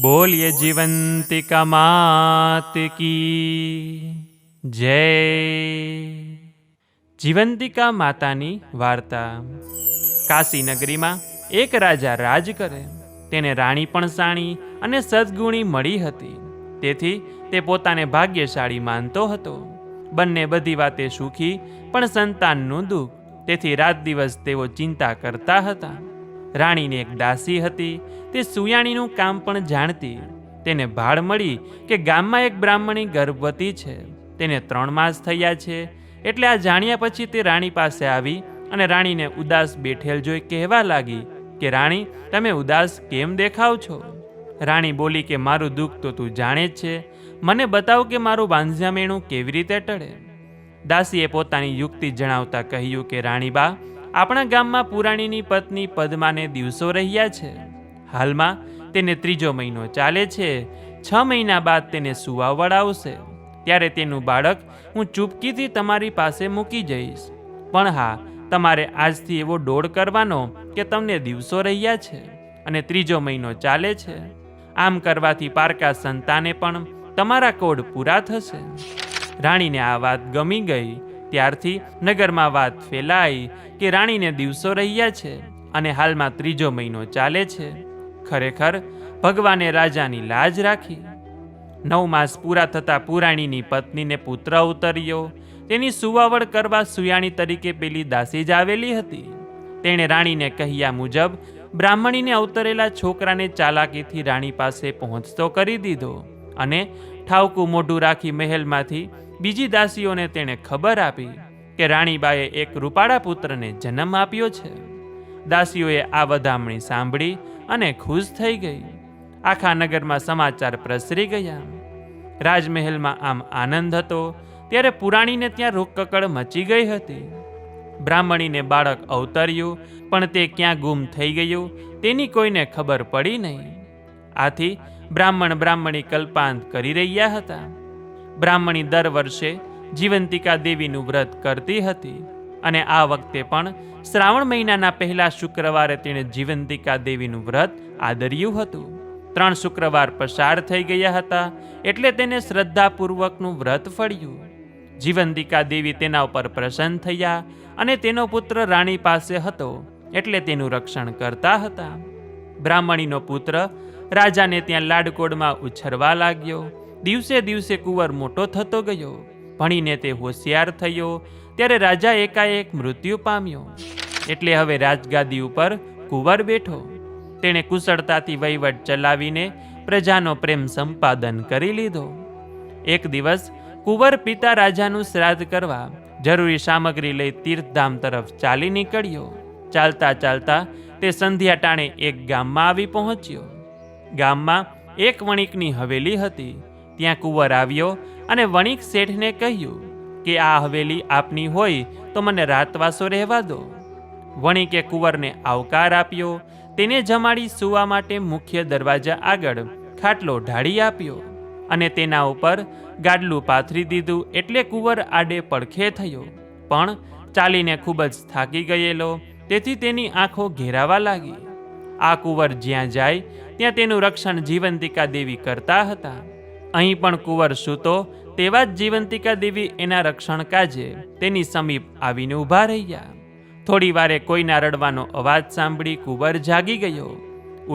બોલીએ જીવંતિકા માત કી જય। જીવંતિકા માતાની વાર્તા। કાશી નગરીમાં એક રાજા રાજ કરે। તેને રાણી પણ સાણી અને સદગુણી મળી હતી, તેથી તે પોતાને ભાગ્યશાળી માનતો હતો। બંને બધી વાતે સુખી, પણ સંતાનનું દુઃખ, તેથી રાત દિવસ તેઓ ચિંતા કરતા હતા। રાણીને એક દાસી હતી, તે સુયાણીનું કામ પણ જાણતી। તેને ભાળ મળી કે ગામમાં એક બ્રાહ્મણી ગર્ભવતી છે, તેને 3 માસ થયા છે। એટલે આ જાણ્યા પછી તે રાણી પાસે આવી અને રાણીને ઉદાસ બેઠેલ જોઈ કહેવા લાગી કે રાણી, તમે ઉદાસ કેમ દેખાવ છો? રાણી બોલી કે મારું દુઃખ તો તું જાણે જ છે, મને બતાવ કે મારું બાંધ્યામેણું કેવી રીતે ટળે? દાસીએ પોતાની યુક્તિ જણાવતા કહ્યું કે રાણીબા, આપણા ગામમાં પુરાણીની પત્ની પદ્માને દિવસો રહ્યા છે। હાલમાં તેને 3જો મહિનો ચાલે છે। 6 મહિના બાદ તેને સુવાવડ આવશે, ત્યારે તેનું બાળક હું ચૂપકીથી તમારી પાસે મૂકી જઈશ। પણ હા, તમારે આજથી એવો ડોળ કરવાનો કે તમને દિવસો રહ્યા છે અને 3જો મહિનો ચાલે છે। આમ કરવાથી પારકા સંતાને પણ તમારા કોડ પૂરા થશે। રાણીને આ વાત ગમી ગઈ। ત્યારથી નગરમાં વાત ફેલાઈ કે રાણીને દિવસો રહ્યા છે અને હાલમાં 3જો મહિનો ચાલે છે। ખરેખર ભગવાને રાજાની લાજ રાખી। 9 માસ પૂરા થતાં પુરાણીની પત્નીને પુત્ર અવતર્યો। તેની સુવાવડ કરવા સુયાણી તરીકે પેલી દાસી જ આવેલી હતી। તેણે રાણીને કહ્યા મુજબ બ્રાહ્મણીને અવતરેલા છોકરાને ચાલાકીથી રાણી પાસે પહોંચતો કરી દીધો અને ઠાવકું મોઢું રાખી મહેલમાંથી બીજી દાસીઓને તેણે ખબર આપી કે રાણીબાએ એક રૂપાળા પુત્રને જન્મ આપ્યો છે। દાસીઓએ આ વધામણી સાંભળી અને ખુશ થઈ ગઈ। આખા નગરમાં સમાચાર પ્રસરી ગયા। રાજમહેલમાં આમ આનંદ હતો, ત્યારે પુરાણીને ત્યાં રોકકકડ મચી ગઈ હતી। બ્રાહ્મણીને બાળક અવતર્યું, પણ તે ક્યાં ગુમ થઈ ગયું તેની કોઈને ખબર પડી નહીં। આથી બ્રાહ્મણી કલ્પાંત કરી રહ્યા હતા। બ્રાહ્મણી દર વર્ષે જીવંતિકા દેવીનું વ્રત કરતી હતી અને આ વખતે પણ શ્રાવણ મહિનાના પહેલા શુક્રવારે તેણે જીવંતિકા દેવીનું વ્રત આદર્યું હતું। 3 શુક્રવાર પસાર થઈ ગયા હતા, એટલે તેને શ્રદ્ધાપૂર્વકનું વ્રત ફળ્યું। જીવંતિકા દેવી તેના ઉપર પ્રસન્ન થયા અને તેનો પુત્ર રાણી પાસે હતો, એટલે તેનું રક્ષણ કરતા હતા। બ્રાહ્મણીનો પુત્ર રાજાને ત્યાં લાડકોડમાં ઉછરવા લાગ્યો। દિવસે દિવસે કુંવર મોટો થતો ગયો। ભણીને તે હોશિયાર થયો, ત્યારે રાજા એકાએક મૃત્યુ પામ્યો। એટલે હવે રાજગાદી ઉપર કુંવર બેઠો। તેણે કુશળતાથી વહીવટ ચલાવીને પ્રજાનો પ્રેમ સંપાદન કરી લીધો। એક દિવસ કુંવર પિતા રાજાનું શ્રાદ્ધ કરવા જરૂરી સામગ્રી લઈ તીર્થધામ તરફ ચાલી નીકળ્યો। ચાલતા ચાલતા તે સંધ્યા ટાણે એક ગામમાં આવી પહોંચ્યો। ગામમાં એક વણિકની હવેલી હતી। ત્યાં કુંવર આવ્યો અને વણિક શેઠને કહ્યું કે આ હવેલી આપની હોય તો મને રાતવાસો રહેવા દો। વણિકે કુંવરને આવકાર આપ્યો। તેને જમાડી સૂવા માટે મુખ્ય દરવાજા આગળ ખાટલો ઢાળી આપ્યો અને તેના ઉપર ગાડલું પાથરી દીધું। એટલે કુંવર આડે પડખે થયો, પણ ચાલીને ખૂબ જ થાકી ગયેલો, તેથી તેની આંખો ઘેરાવા લાગી। આ કુંવર જ્યાં જાય ત્યાં તેનું રક્ષણ જીવંતિકા દેવી કરતા હતા। અહીં પણ કુંવર સૂતો તેવા જ જીવંતિકા દેવી એના રક્ષણ કાજે તેની સમીપ આવીને ઊભા રહ્યા। થોડી વારે કોઈના રડવાનો અવાજ સાંભળી કુંવર જાગી ગયો।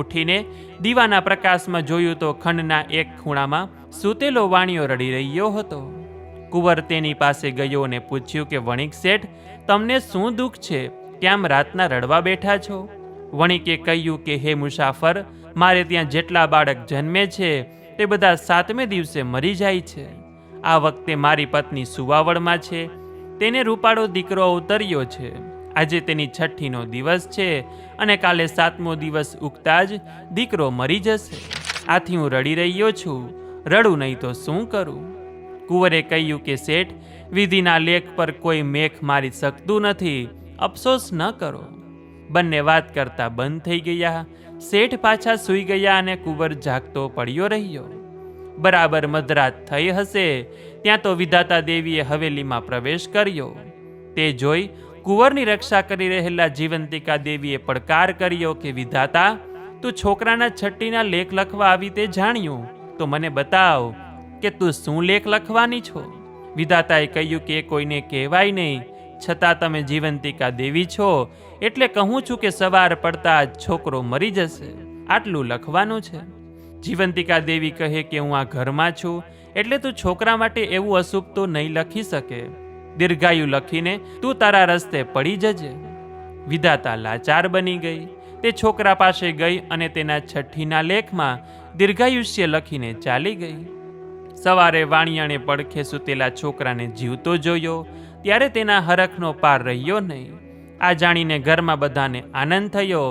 ઉઠીને દીવાના પ્રકાશમાં જોયું તો ખંડના એક ખૂણામાં સૂતેલો વાણિયો રડી રહ્યો હતો। કુંવર તેની પાસે ગયો અને પૂછ્યું કે વણિક શેઠ, તમને શું દુઃખ છે? કેમ રાતના રડવા બેઠા છો? વણિકે કહ્યું કે હે મુસાફર, મારે ત્યાં જેટલા બાળક જન્મે છે તે બધા 7મે દિવસે મરી જાય છે। આ વખતે મારી પત્ની સુવાવડમાં છે, તેને રૂપાળો દીકરો અવતર્યો છે। આજે તેની 6ઠીનો દિવસ છે અને કાલે 7મો દિવસ ઉગતા જ દીકરો મરી જશે। આથી હું રડી રહ્યો છું, રડું નહીં તો શું કરું? કુંવરે કહ્યું કે શેઠ, વિધિના લેખ પર કોઈ મેખ મારી શકતું નથી, અફસોસ ન કરો। બંને વાત કરતા બંધ થઈ ગયા। શેઠ પાછા સૂઈ ગયા અને કુંવર જાગતો પડ્યો રહ્યો। બરાબર મધરાત થઈ હશે ત્યાં તો વિધાતા દેવીએ હવેલીમાં પ્રવેશ કર્યો। તે જોઈ કુંવરની રક્ષા કરી રહેલા જીવંતિકા દેવીએ પડકાર કર્યો કે વિધાતા, તું છોકરાના છઠ્ઠીના લેખ લખવા આવી તે જાણ્યું, તો મને બતાવ કે તું શું લેખ લખવાની છો. વિધાતાએ કહ્યું કે કોઈને કહેવાય નહીં, છતાં તમે જીવંતિકા દેવી છો એટલે કહું છું કે સવાર પડતા જ છોકરો મરી જશે, આટલું લખવાનું છે. જીવંતિકા દેવી કહે કે હું આ ઘરમાં છું એટલે તું છોકરા માટે એવું અશુભ તો નહીં લખી શકે. દીર્ઘાયુ લખીને તું તારા રસ્તે પડી જજે. વિધાતા લાચાર બની ગઈ. તે છોકરા પાસે ગઈ અને તેના છઠ્ઠીના લેખમાં દીર્ઘાયુષ્ય લખીને ચાલી ગઈ. સવારે વાણિયાણે પડખે સૂતેલા છોકરાને જીવતો જોયો ત્યારે તેના હરખનો પાર રહ્યો નહીં. આ જાણીને ઘરમાં બધાને આનંદ થયો.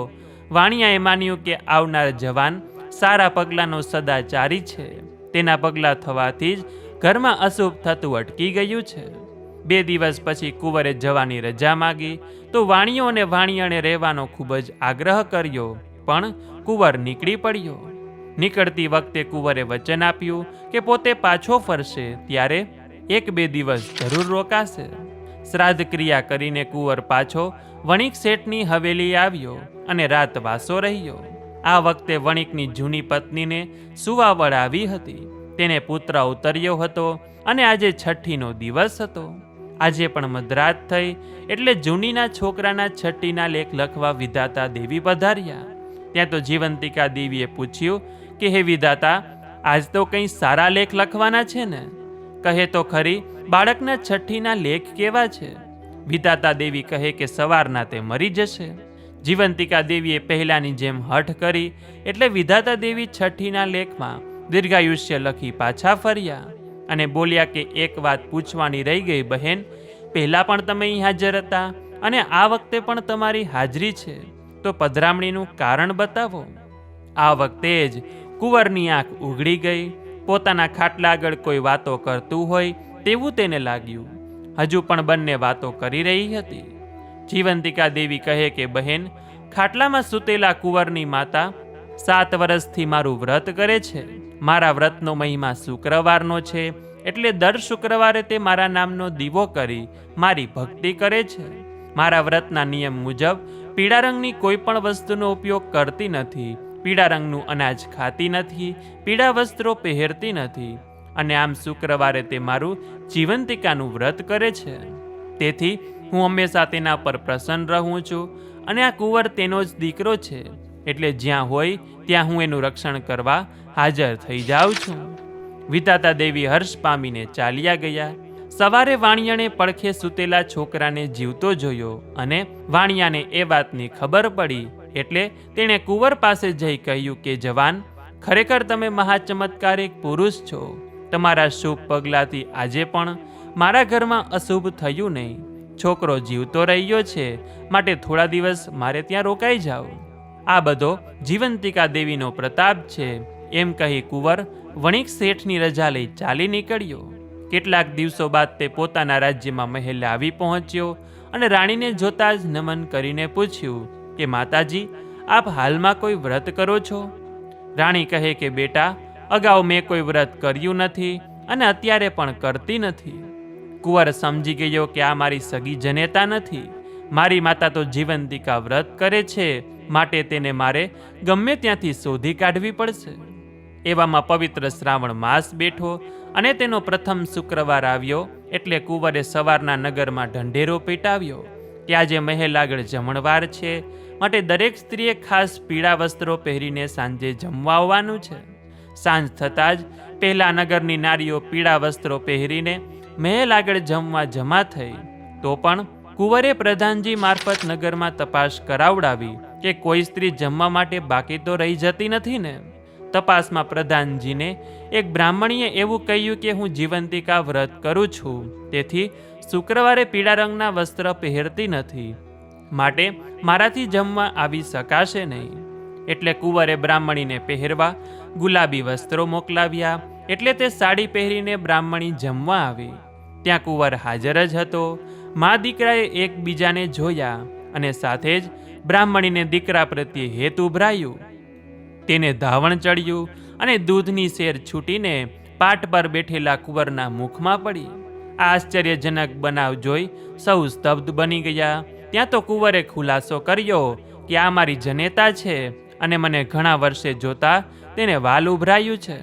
વાણિયાએ માન્યું કે આવનાર જવાન સારા પગલાંનો સદાચારી છે, તેના પગલાં થવાથી જ ઘરમાં અશુભ થતું અટકી ગયું છે. 2 દિવસ પછી કુંવરે જવાની રજા માગી તો વાણિયો અને વાણિયાણે રહેવાનો ખૂબ જ આગ્રહ કર્યો, પણ કુંવર નીકળી પડ્યો. નીકળતી વખતે કુંવરે વચન આપ્યું કે પોતે પાછો ફરશે ત્યારે 1-2 દિવસ જરૂર રોકાશે. શ્રાદ્ધ ક્રિયા કરીને કુંવર પાછો વણિક શેઠની હવેલી આવ્યો અને રાત વાસો રહ્યો. આ વખતે વણિકની જૂની પત્નીને સુવાવડ આવી હતી. તેને પુત્ર ઉતર્યો હતો અને આજે છઠ્ઠીનો દિવસ હતો. આજે પણ મધરાત થઈ એટલે જૂનીના છોકરાના છઠ્ઠીના લેખ લખવા વિધાતા દેવી પધાર્યા. ત્યાં તો જીવંતિકા દેવીએ પૂછ્યું કે હે વિધાતા, આજ તો કંઈ સારા લેખ લખવાના છે ને? કહે તો ખરી, બાળકના છઠ્ઠીના લેખ કેવા છે? વિધાતા દેવી કહે કે સવારના તે મરી જશે. જીવંતિકા દેવીએ પહેલાની જેમ હઠ કરી એટલે વિધાતા દેવી છઠ્ઠીના લેખમાં દીર્ઘાયુષ્ય લખી પાછા ફર્યા અને બોલ્યા કે એક વાત પૂછવાની રહી ગઈ બહેન, પહેલાં પણ તમે અહીં હાજર હતા અને આ વખતે પણ તમારી હાજરી છે, તો પધરામણીનું કારણ બતાવો. આ વખતે જ કુંવરની આંખ ઉઘડી ગઈ. પોતાના ખાટલા આગળ કોઈ વાતો કરતું હોય તેવું તેને લાગ્યું. હજુ પણ બંને વાતો કરી રહી હતી. જીવંતિકા દેવી કહે કે બહેન, ખાટલામાં સૂતેલા કુંવરની માતા 7 વર્ષથી મારું વ્રત કરે છે. મારા વ્રતનો મહિમા શુક્રવારનો છે એટલે દર શુક્રવારે તે મારા નામનો દીવો કરી મારી ભક્તિ કરે છે. મારા વ્રતના નિયમ મુજબ પીળા રંગની કોઈ પણ વસ્તુનો ઉપયોગ કરતી નથી, પીળા રંગનું અનાજ ખાતી નથી, પીળા વસ્ત્રો પહેરતી નથી અને આમ શુક્રવારે તે મારું જીવંતિકાનું વ્રત કરે છે. તેથી હું હંમેશા તેના પર પ્રસન્ન રહું છું અને આ કુંવર તેનો જ દીકરો છે એટલે જ્યાં હોય ત્યાં હું એનું રક્ષણ કરવા હાજર થઈ જાઉં છું. વિધાતા દેવી હર્ષ પામીને ચાલ્યા ગયા. સવારે વાણિયાણે પડખે સૂતેલા છોકરાને જીવતો જોયો અને વાણિયાને એ વાતની ખબર પડી એટલે તેણે કુંવર પાસે જઈ કહ્યું કે જવાન, ખરેખર તમે મહાચમત્કારિક પુરુષ છો. તમારા શુભ પગલાંથી આજે પણ મારા ઘરમાં અશુભ થયું નહીં. છોકરો જીવતો રહ્યો છે માટે થોડા દિવસ મારે ત્યાં રોકાઈ જાઓ. આ બધો જીવંતિકા દેવીનો પ્રતાપ છે. એમ કહી કુંવર વણિક શેઠની રજા લઈ ચાલી નીકળ્યો. કેટલાક દિવસો બાદ તે પોતાના રાજ્યમાં મહેલે આવી પહોંચ્યો અને રાણીને જોતા જ નમન કરીને પૂછ્યું કે માતાજી, આપ હાલમાં કોઈ વ્રત કરો છો? રાણી કહે કે બેટા, અગાઉ મેં કોઈ વ્રત કર્યું નથી અને અત્યારે પણ કરતી નથી. કુંવર સમજી ગયો કે આ મારી સગી જનેતા નથી. મારી માતા તો જીવંતિકા વ્રત કરે છે માટે તેને મારે ગમે ત્યાંથી શોધી કાઢવી પડશે. એવામાં પવિત્ર શ્રાવણ માસ બેઠો અને તેનો પ્રથમ શુક્રવાર આવ્યો એટલે કુંવરે સવારના નગરમાં ઢંઢેરો પેટાવ્યો કે આજે મહેલ આગળ જમણવાર છે માટે દરેક સ્ત્રીએ ખાસ પીળા વસ્ત્રો પહેરીને સાંજે જમવા આવવાનું છે. સાંજ થતાં જ પહેલા નગરની નારીઓ પીળા વસ્ત્રો પહેરીને મહેલ આગળ જમવા જમા થઈ. તો પણ કુંવરે પ્રધાનજી મારફત નગરમાં તપાસ કરાવડાવી કે કોઈ સ્ત્રી જમવા માટે બાકી તો રહી જતી નથી ને. તપાસમાં પ્રધાનજીને એક બ્રાહ્મણીએ એવું કહ્યું કે હું જીવંતિકા વ્રત કરું છું, તેથી શુક્રવારે પીળા રંગના વસ્ત્ર પહેરતી નથી, માટે મારાથી જમવા આવી શકાશે નહીં. એટલે કુંવરે બ્રાહ્મણીને પહેરવા ગુલાબી વસ્ત્રો મોકલાવ્યા એટલે તે સાડી પહેરીને બ્રાહ્મણી જમવા આવી. ત્યાં કુંવર હાજર જ હતો. મા દીકરાએ એકબીજાને જોયા અને સાથે જ બ્રાહ્મણીને દીકરા પ્રત્યે હેત ઉભરાયું. તેને ધાવણ ચડ્યું અને દૂધની શેર છૂટીને પાટ પર બેઠેલા કુંવરના મુખમાં પડી. આ આશ્ચર્યજનક બનાવ જોઈ સૌ સ્તબ્ધ બની ગયા. ત્યાં તો કુંવરે ખુલાસો કર્યો કે આ મારી જનેતા છે અને મને ઘણા વર્ષે જોતા તેને વાલ ઉભરાયું છે.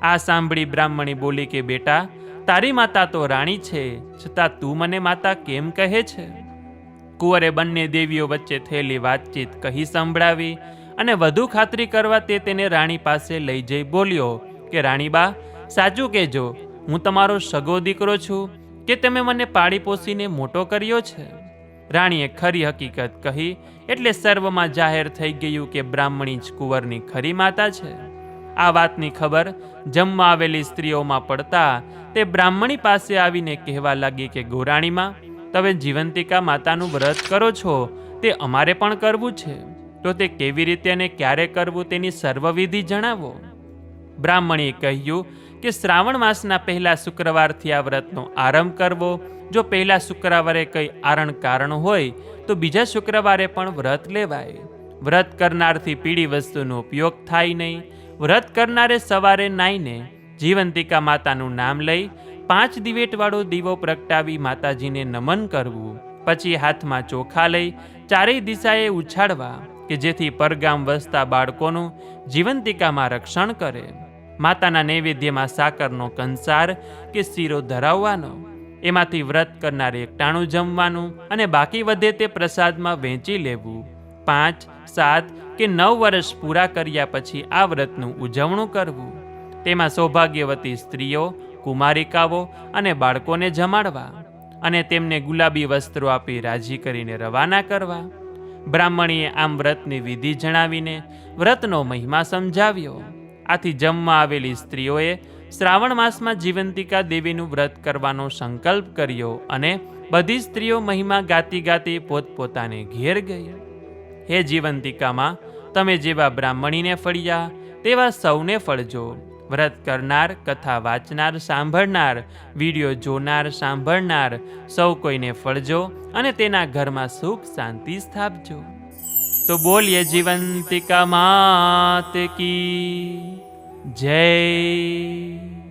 આ સાંભળી બ્રાહ્મણી બોલી કે બેટા, તારી માતા તો રાણી છે, છતાં તું મને માતા કેમ કહે છે? કુંવરે બંને દેવીઓ વચ્ચે થયેલી વાતચીત કહી સંભળાવી અને વધુ ખાતરી કરવા તે તેને રાણી પાસે લઈ જઈ બોલ્યો કે રાણીબા, સાચું કહેજો, હું તમારો સગો દીકરો છું કે તમે મને પાળી પોસીને મોટો કર્યો છે? રાણીએ ખરી હકીકત કહી એટલે સર્વમાં જાહેર થઈ ગયું કે બ્રાહ્મણી જ કુંવરની ખરી માતા છે. આ વાતની ખબર જમવા આવેલી સ્ત્રીઓમાં પડતા તે બ્રાહ્મણી પાસે આવીને કહેવા લાગી કે ગોરાણીમાં, તમે જીવંતિકા માતાનું વ્રત કરો છો તે અમારે પણ કરવું છે, તો તે કેવી રીતે અને ક્યારે કરવું તેની સર્વવિધિ જણાવો. બ્રાહ્મણીએ કહ્યું કે શ્રાવણ માસના પહેલા શુક્રવારથી આ વ્રતનો આરંભ કરવો. જો પહેલા શુક્રવારે કંઈ કારણ હોય તો બીજા શુક્રવારે પણ વ્રત લેવાય. વ્રત કરનારથી પીળી વસ્તુનો ઉપયોગ થાય નહીં. વ્રત કરનારે સવારે નાઈને જીવંતિકા માતાનું નામ લઈ 5 દિવેટવાળો દીવો પ્રગટાવી માતાજીને નમન કરવું. પછી હાથમાં ચોખા લઈ ચારેય દિશાએ ઉછાળવા કે જેથી પરગામ વસતા બાળકોનું જીવંતિકામાં રક્ષણ કરે. માતાના નૈવેદ્યમાં સાકરનો કંસાર કે શીરો ધરાવવાનો, એમાંથી વ્રત કરનારે એકટાણું જમવાનું અને બાકી વધે તે પ્રસાદમાં વહેંચી લેવું. 5, 7 કે 9 વર્ષ પૂરા કર્યા પછી આ વ્રતનું ઉજવણું કરવું. તેમાં સૌભાગ્યવતી સ્ત્રીઓ, કુમારિકાઓ અને બાળકોને જમાડવા અને તેમને ગુલાબી વસ્ત્રો આપી રાજી કરીને રવાના કરવા. બ્રાહ્મણીએ આમ વ્રતની વિધિ જણાવીને વ્રતનો મહિમા સમજાવ્યો. આથી જમવા આવેલી સ્ત્રીઓએ શ્રાવણ માસમાં જીવંતિકા દેવીનું વ્રત કરવાનો સંકલ્પ કર્યો અને બધી સ્ત્રીઓ મહિમા ગાતી ગાતી પોતપોતાને ઘેર ગઈ. હે જીવંતિકામાં, તમે જેવા બ્રાહ્મણીને ફળ્યા તેવા સૌને ફળજો. વ્રત કરનાર, કથા વાંચનાર, સાંભળનાર, વિડીયો જોનાર, સાંભળનાર સૌ કોઈને ફળજો અને તેના ઘરમાં સુખ શાંતિ સ્થાપજો. તો બોલીએ જીવંતિકા માત કી જય.